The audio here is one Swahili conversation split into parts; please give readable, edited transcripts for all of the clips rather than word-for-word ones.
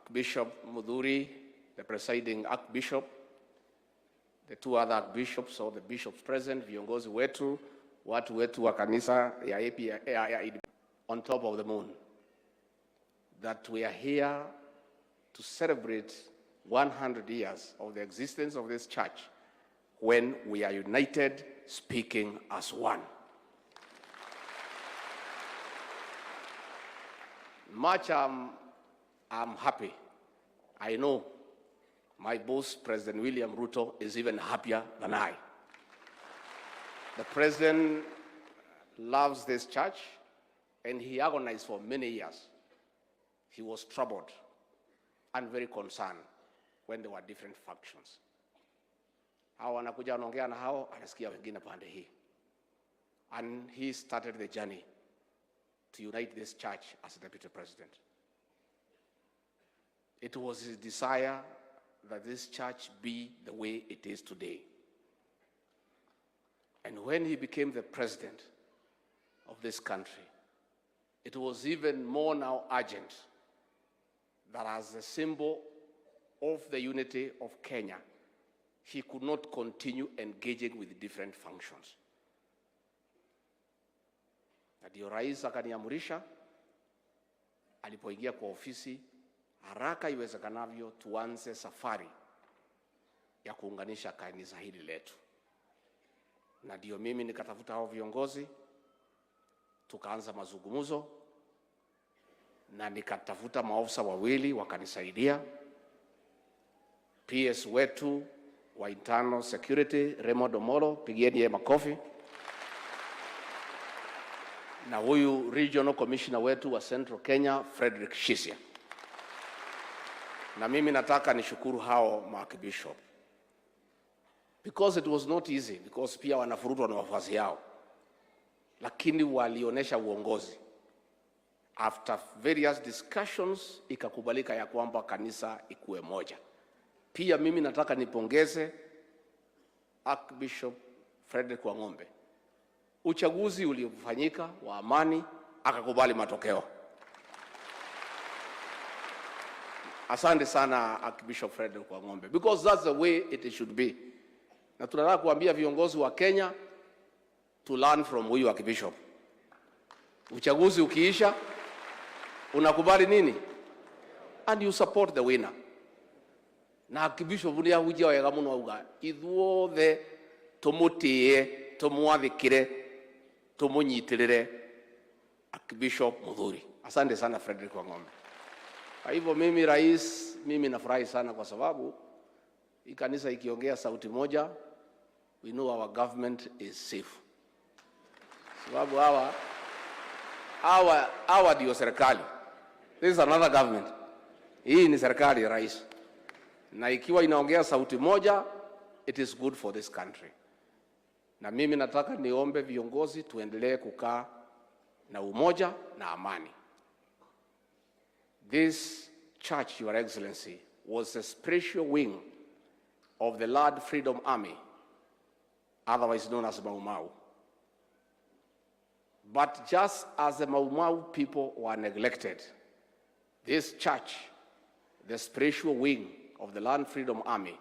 Archbishop Mudhuri, the presiding Archbishop, the two other archbishops or the bishops present, viongozi wetu, watu wetu wa kanisa ya Aipca on top of the moon, that we are here to celebrate 100 years of the existence of this church when we are united, speaking as one. Much I'm happy. I know my boss, President William Ruto, is even happier than I. The president loves this church, and he agonized for many years. He was troubled and very concerned when there were different factions. Hao wanakuja wanaongea na hao, anasikia wengine pande hii. And he started the journey to unite this church as deputy president. It was his desire that this church be the way it is today. And when he became the president of this country, it was even more now urgent that as a symbol of the unity of Kenya, he could not continue engaging with different functions. Ndio rais akaniamurisha alipoingia kwa ofisi, haraka iwezekanavyo tuanze safari ya kuunganisha kanisa hili letu. Na ndio mimi nikatafuta hao viongozi, tukaanza mazungumzo, na nikatafuta maofisa wawili wakanisaidia. PS wetu wa internal security Raymond Omolo, pigieni yeye makofi. Na huyu regional commissioner wetu wa Central Kenya Frederick Shisia. Na mimi nataka nishukuru hao maarchbishop, because it was not easy, because pia wanafurutwa na wafuasi yao, lakini walionesha uongozi. After various discussions ikakubalika ya kwamba kanisa ikuwe moja. Pia mimi nataka nipongeze Archbishop Frederick Wangombe. Uchaguzi uliofanyika wa amani, akakubali matokeo. Asante sana Archbishop Frederick Wangombe, because that's the way it should be. Na tunataka kuambia viongozi wa Kenya to learn from huyu Archbishop. Uchaguzi ukiisha, unakubali nini? And you support the winner. Na Archbishop ni ahujia wega muno auga ithuothe tumutie tumwathikire tumunyitirire Archbishop Mudhuri. Asante sana Frederick Wangombe. Kwa hivyo mimi rais, mimi nafurahi sana kwa sababu hii kanisa ikiongea sauti moja, we know our government is safe. Sababu hawa ndio serikali. This is another government. Hii ni serikali ya rais. Na ikiwa inaongea sauti moja, it is good for this country. Na mimi nataka niombe viongozi tuendelee kukaa na umoja na amani. This church, Your Excellency, was a spiritual wing of the Lord Freedom Army, otherwise known as Mau Mau. But just as the Mau Mau people were neglected, this church, the spiritual wing of the Land Freedom Army,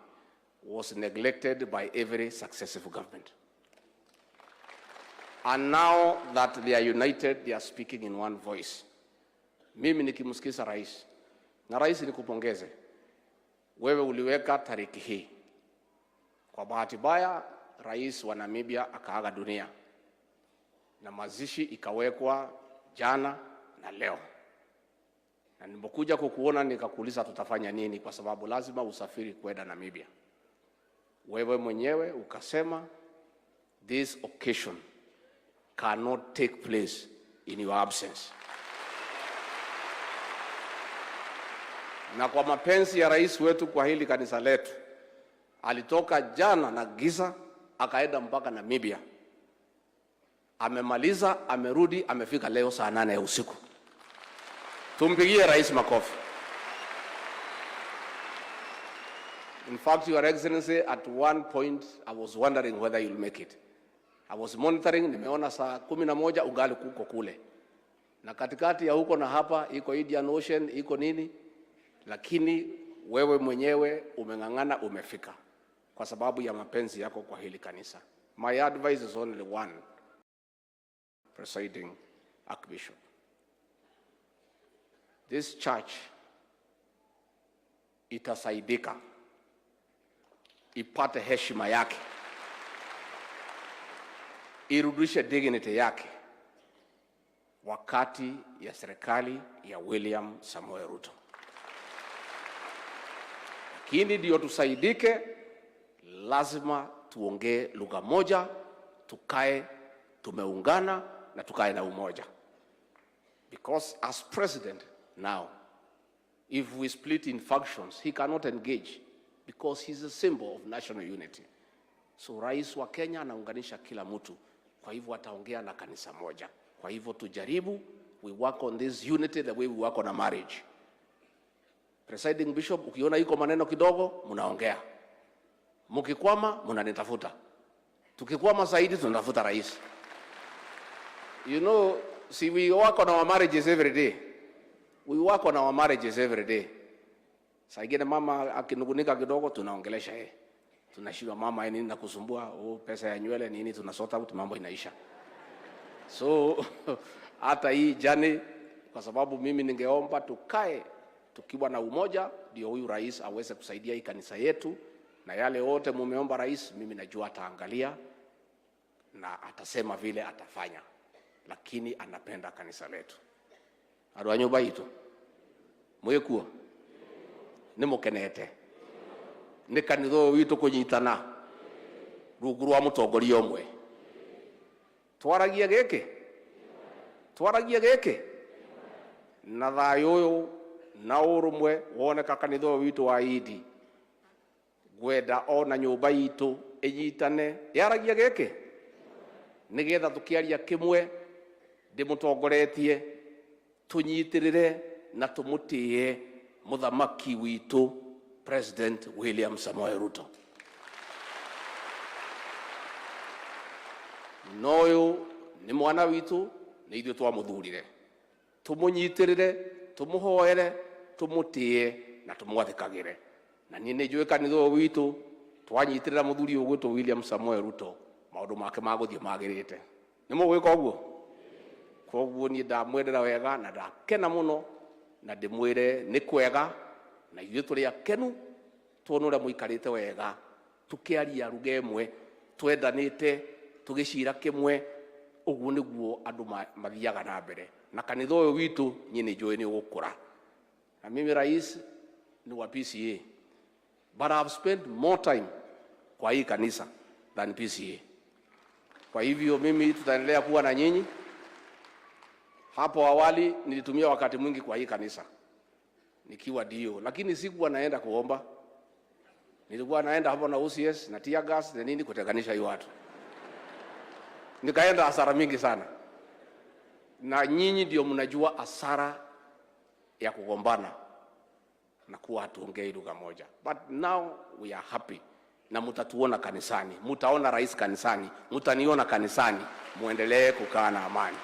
was neglected by every successive government. And now that they are united, they are speaking in one voice. Mimi nikimsikiza rais, na rais nikupongeze, wewe uliweka tariki hii. Kwa bahati mbaya, rais wa Namibia akaaga dunia, na mazishi ikawekwa jana na leo. Na nilipokuja kukuona nikakuuliza tutafanya nini, kwa sababu lazima usafiri kwenda Namibia. Wewe mwenyewe ukasema this occasion cannot take place in your absence. Na kwa mapenzi ya rais wetu kwa hili kanisa letu, alitoka jana na giza akaenda mpaka Namibia. Amemaliza, amerudi, amefika leo saa 8 ya usiku. Tumpigie rais makofi. In fact, Your Excellency, at one point I was wondering whether you'll make it. I was monitoring, nimeona saa 11 ugali kuko kule. Na katikati ya huko na hapa iko Indian Ocean, iko nini? lakini wewe mwenyewe umeng'ang'ana, umefika kwa sababu ya mapenzi yako kwa hili kanisa. My advice is only one, Presiding Archbishop. This church itasaidika, ipate heshima yake, irudishe dignity yake wakati ya serikali ya William Samoei Ruto. Lakini ndio tusaidike, lazima tuongee lugha moja, tukae tumeungana na tukae na umoja. Because as president now, if we split in factions, he cannot engage because he's a symbol of national unity. So rais wa Kenya anaunganisha kila mtu, kwa hivyo ataongea na kanisa moja. Kwa hivyo tujaribu, we work on this unity the way we work on a marriage. Presiding Bishop, ukiona iko maneno kidogo, munaongea. Mukikwama, munanitafuta. Tukikwama zaidi, tunatafuta rais. You know, see, we work on our marriages every day. We work on our marriages every day. Saa ingine mama akinugunika kidogo, tunaongelesha yeye. Tunashiwa mama nini nakusumbua, pesa ya nywele nini, tunasota out, mambo inaisha. So hata hii jani, kwa sababu mimi ningeomba tukae tukiwa na umoja, ndio huyu rais aweze kusaidia hii kanisa yetu, na yale wote mumeomba rais, mimi najua ataangalia na atasema vile atafanya, lakini anapenda kanisa letu. Aro anyumba itu mwekuo nimukenete ni kanitho witu kunyitana rungu rwa mutongoria omwe twaragia geke na thayo uyu na urumwe woneka kanitho witu wa idi gwenda ona nyumba itu inyitane yaragia geke nigetha tukiaria kimwe ndimutongoretie tunyitirire na tumutie muthamaki witu President William Samoei Ruto. Noyo ni mwana witu, ni ithuĩ twamuthurire. Tumunyitirire, tumuhoere, tumutie na tumwathikagire. Na niĩ nĩ njũĩ kanitha witu twanyitirira muthuri ũgwĩtwo William Samoei Ruto, maũndũ make magũthiĩ magĩrĩte. Nĩ mũgwĩka ũguo? Koguo niĩ ndamwendera wega na ndakena mũno na ndĩmwĩre nĩ kwega na ithuĩ tũrĩ akenu tuona ũrĩa mũikarĩte wega tukiaria lugha ĩmwe twendanĩte tũgĩcira kĩmwe. Ũguo nĩguo andũ mathiaga na mbere na kanitha ũyũ witũ niĩ nĩ njũĩ nĩ ũgũkũra. Na mimi rais ni wa PCA, but I have spent more time kwa hii kanisa than PCA. Kwa hivyo mimi tutaendelea kuwa na nyinyi. Hapo awali nilitumia wakati mwingi kwa hii kanisa nikiwa dio, lakini sikuwa naenda kuomba. Nilikuwa naenda hapo na OCS na tear gas na nini kutenganisha hiyo watu. Nikaenda hasara mingi sana. Na nyinyi ndio mnajua hasara ya kugombana na kuwa hatuongei lugha moja. But now we are happy. Na mutatuona kanisani, mutaona rais kanisani, mutaniona kanisani, muendelee kukaa na amani.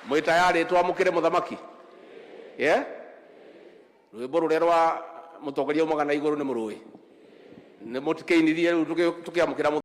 Mwe tayari tuamukire muthamaki? Yeah? Rwimbo rurerwa mutongoria umagana iguru ni muruwi. Ni mutikeinirie tukiamukira